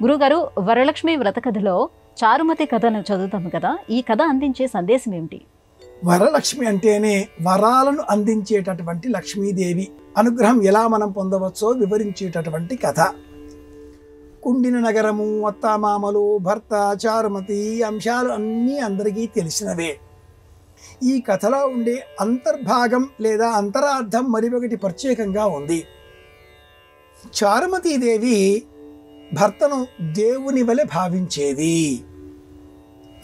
గురుగారు, వరలక్ష్మి వ్రత కథలో చారుమతి కథను చదువుతాము కదా, ఈ కథ అందించే సందేశం ఏమిటి? వరలక్ష్మి అంటేనే వరాలను అందించేటటువంటి లక్ష్మీదేవి. అనుగ్రహం ఎలా మనం పొందవచ్చో వివరించేటటువంటి కథ. కుండిన నగరము, అత్తామామలు, భర్త, చారుమతి అంశాలు అన్నీ అందరికీ తెలిసినవే. ఈ కథలో ఉండే అంతర్భాగం లేదా అంతరార్థం మరి ఒకటి ప్రత్యేకంగా ఉంది. చారుమతీదేవి భర్తను దేవుని వలె భావించేది.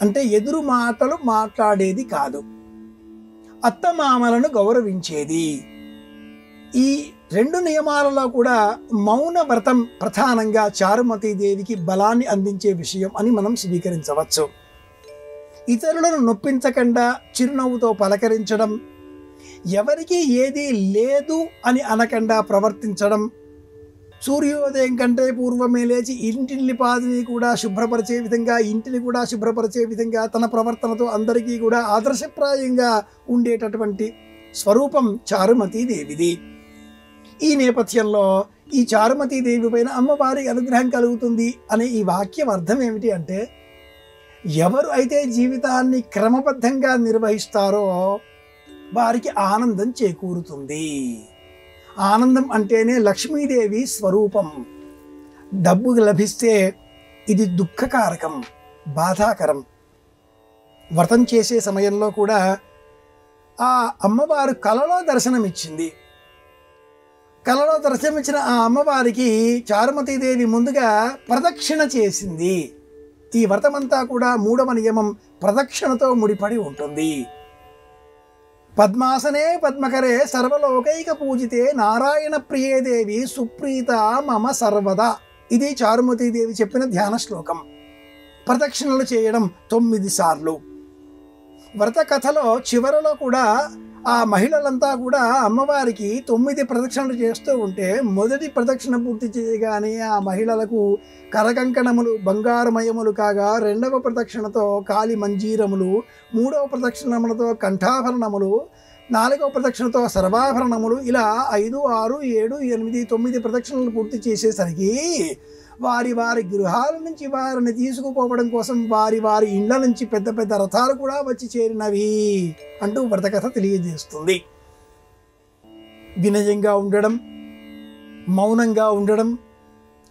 అంటే ఎదురు మాటలు మాట్లాడేది కాదు. అత్తమామలను గౌరవించేది. ఈ రెండు నియమాలలో కూడా మౌన వ్రతం ప్రధానంగా చారుమతీదేవికి బలాన్ని అందించే విషయం అని మనం స్వీకరించవచ్చు. ఇతరులను నొప్పించకుండా చిరునవ్వుతో పలకరించడం, ఎవరికి ఏదీ లేదు అని అనకుండా ప్రవర్తించడం, సూర్యోదయం కంటే పూర్వమే లేచి ఇంటిని పాదిని కూడా శుభ్రపరిచే విధంగా, ఇంటిని కూడా శుభ్రపరిచే విధంగా తన ప్రవర్తనతో అందరికీ కూడా ఆదర్శప్రాయంగా ఉండేటటువంటి స్వరూపం చారుమతీదేవిది. ఈ నేపథ్యంలో ఈ చారుమతీదేవి పైన అమ్మవారి అనుగ్రహం కలుగుతుంది అనే ఈ వాక్యం అర్థం ఏమిటి అంటే, ఎవరు అయితే జీవితాన్ని క్రమబద్ధంగా నిర్వహిస్తారో వారికి ఆనందం చేకూరుతుంది. ఆనందం అంటేనే లక్ష్మీదేవి స్వరూపం. డబ్బు లభిస్తే ఇది దుఃఖకారకం, బాధాకరం. వ్రతం చేసే సమయంలో కూడా ఆ అమ్మవారు కలలో దర్శనమిచ్చింది. కలలో దర్శనమిచ్చిన ఆ అమ్మవారికి చారుమతీదేవి ముందుగా ప్రదక్షిణ చేసింది. ఈ వ్రతమంతా కూడా 3వ నియమం ప్రదక్షిణతో ముడిపడి ఉంటుంది. పద్మాసనే పద్మకరే సర్వలోకైక పూజితే నారాయణ ప్రియే దేవి సుప్రీత మమ సర్వదా. ఇది చారుమతీదేవి చెప్పిన ధ్యాన శ్లోకం. ప్రదక్షిణలు చేయడం 9 సార్లు. వ్రత కథలో చివరలో కూడా ఆ మహిళలంతా కూడా అమ్మవారికి 9 ప్రదక్షిణలు చేస్తూ ఉంటే, మొదటి ప్రదక్షిణ పూర్తి చేయగానే ఆ మహిళలకు కరకంకణములు బంగారుమయములు కాగా, 2వ ప్రదక్షిణతో కాలి మంజీరములు, 3వ ప్రదక్షిణములతో కంఠాభరణములు, 4వ ప్రదక్షిణతో సర్వాభరణములు, ఇలా 5, 6, 7, 8, 9 ప్రదక్షిణలు పూర్తి చేసేసరికి వారి వారి గృహాల నుంచి వారిని తీసుకుపోవడం కోసం వారి వారి ఇండ్ల నుంచి పెద్ద పెద్ద రథాలు కూడా వచ్చి చేరినవి అంటూ వ్రతకథ తెలియజేస్తుంది. వినయంగా ఉండడం, మౌనంగా ఉండడం,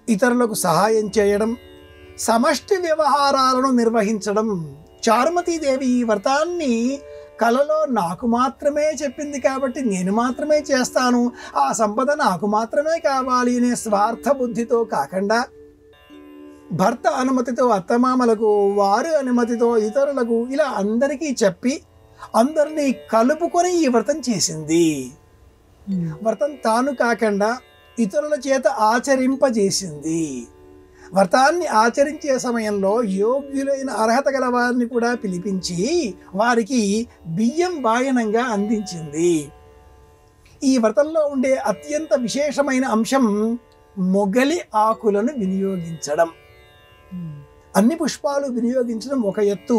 ఇతరులకు సహాయం చేయడం, సమష్టి వ్యవహారాలను నిర్వహించడం. చారుమతీదేవి ఈ వ్రతాన్ని కలలో నాకు మాత్రమే చెప్పింది కాబట్టి నేను మాత్రమే చేస్తాను, ఆ సంపద నాకు మాత్రమే కావాలి అనే స్వార్థ బుద్ధితో కాకుండా, భర్త అనుమతితో అత్తమామలకు, వారి అనుమతితో ఇతరులకు, ఇలా అందరికీ చెప్పి అందరినీ కలుపుకొని ఈ వ్రతం చేసింది. వ్రతం తాను కాకుండా ఇతరుల చేత ఆచరింపజేసింది. వ్రతాన్ని ఆచరించే సమయంలో యోగ్యులైన అర్హత గల వారిని కూడా పిలిపించి వారికి బియ్యం వాయనంగా అందించింది. ఈ వ్రతంలో ఉండే అత్యంత విశేషమైన అంశం మొగలి ఆకులను వినియోగించడం. అన్ని పుష్పాలు వినియోగించడం ఒక ఎత్తు,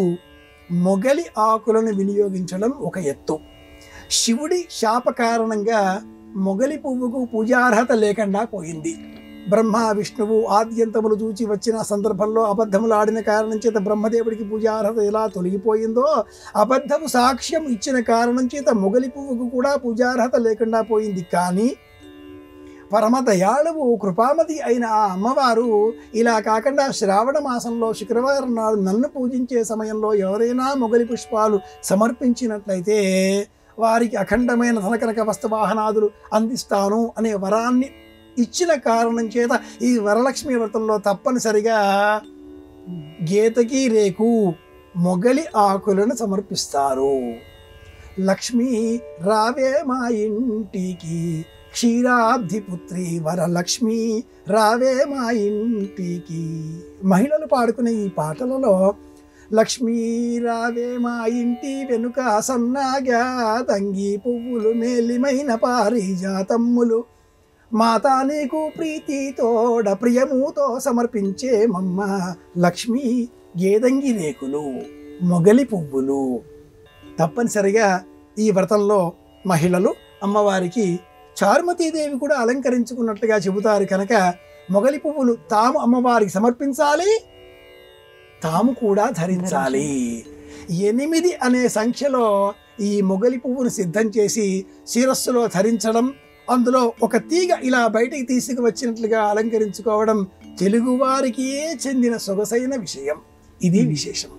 మొగలి ఆకులను వినియోగించడం ఒక ఎత్తు. శివుడి శాప కారణంగా మొగలి పువ్వుకు పూజార్హత లేకుండా పోయింది. బ్రహ్మ విష్ణువు ఆద్యంతములు చూచి వచ్చిన సందర్భంలో అబద్ధములు ఆడిన కారణం చేత బ్రహ్మదేవుడికి పూజార్హత ఎలా తొలగిపోయిందో, అబద్ధము సాక్ష్యం ఇచ్చిన కారణం చేత మొగలి పువ్వుకు కూడా పూజార్హత లేకుండా పోయింది. కానీ పరమదయాళువు కృపామతి అయిన ఆ అమ్మవారు ఇలా కాకుండా శ్రావణ మాసంలో శుక్రవారం నాడు నన్ను పూజించే సమయంలో ఎవరైనా మొగలి పుష్పాలు సమర్పించినట్లయితే వారికి అఖండమైన ధనకనక వస్తువాహనాదులు అందిస్తాను అనే వరాన్ని ఇచ్చిన కారణం చేత ఈ వరలక్ష్మి వ్రతంలో తప్పనిసరిగా గేతకి రేకు మొగలి ఆకులను సమర్పిస్తారు. లక్ష్మి రావే మా ఇంటికి, క్షీరాబ్ధి పుత్రి వరలక్ష్మి రావే మా ఇంటికి. మహిళలు పాడుకునే ఈ పాటలలో లక్ష్మీ రావే మా ఇంటి వెనుక సన్నాగా తంగి పువ్వులు మేలిమైన పారిజాతమ్ములు, మాతా నీకు ప్రీతితోడ ప్రియముతో సమర్పించే మమ్మ లక్ష్మీ గేదంగి రేకులు మొగలి పువ్వులు. తప్పనిసరిగా ఈ వ్రతంలో మహిళలు అమ్మవారికి చారుమతీదేవి కూడా అలంకరించుకున్నట్లుగా చెబుతారు కనుక మొగలి పువ్వులు తాము అమ్మవారికి సమర్పించాలి, తాము కూడా ధరించాలి. 8 అనే సంఖ్యలో ఈ మొగలి పువ్వును సిద్ధం చేసి శిరస్సులో ధరించడం, అందులో ఒక తీగ ఇలా బయటికి తీసుకువచ్చినట్లుగా అలంకరించుకోవడం తెలుగువారికే చెందిన సొగసైన విషయం. ఇది విశేషం.